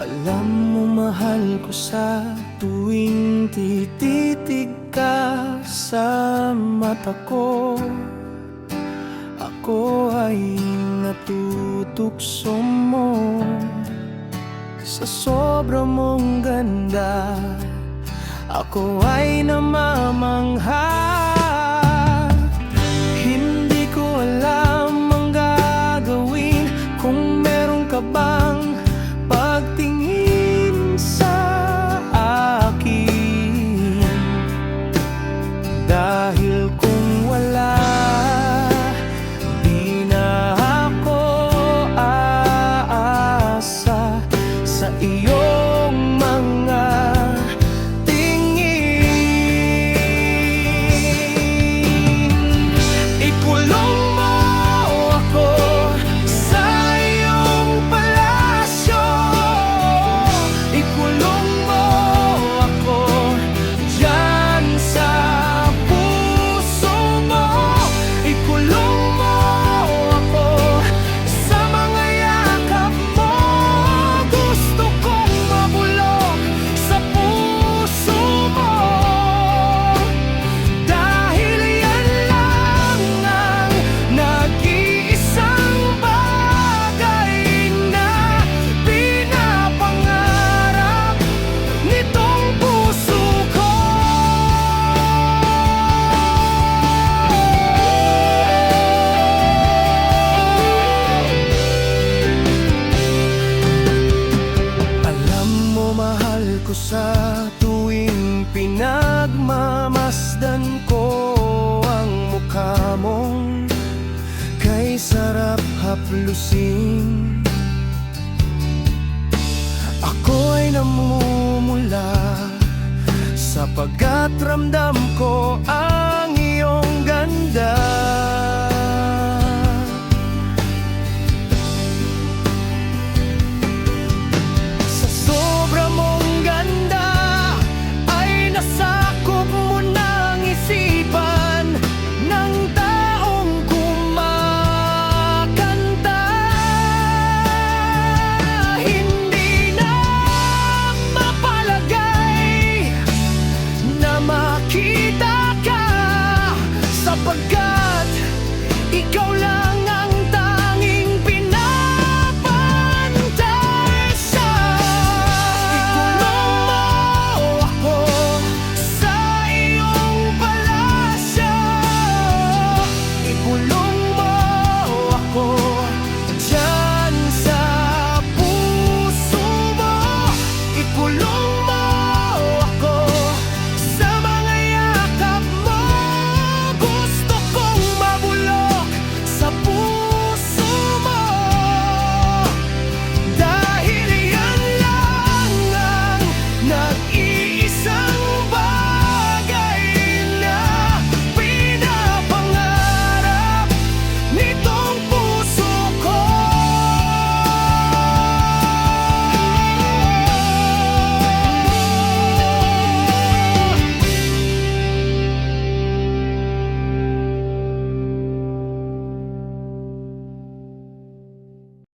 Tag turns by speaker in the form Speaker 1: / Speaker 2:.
Speaker 1: Alam mo mahal ko sa tuwing tititig ka sa mata ko. Ako ay natutukso mo sa sobra mong ganda. Ako ay namamangha. Hindi ko alam ang gagawin kung meron ka bang pagtingin sa akin. Dahil kung wala, di na ako aasa sa iyong mga tingin. Ikulong mo ako sa iyong palasyo. Ikulong mo ako dyan sa puso mo. Ikulong mo ako sa mga yakap mo. Gusto kong mabulok sa puso mo, dahil yan lang ang nag-iisang bagay na pinapangarap nitong puso ko. Alam mo mahal ko sa tuwing pinagmamasdan ko ang mukha mong kay sarap haplusin. Ako ay namumula sapagkat ramdam ko ang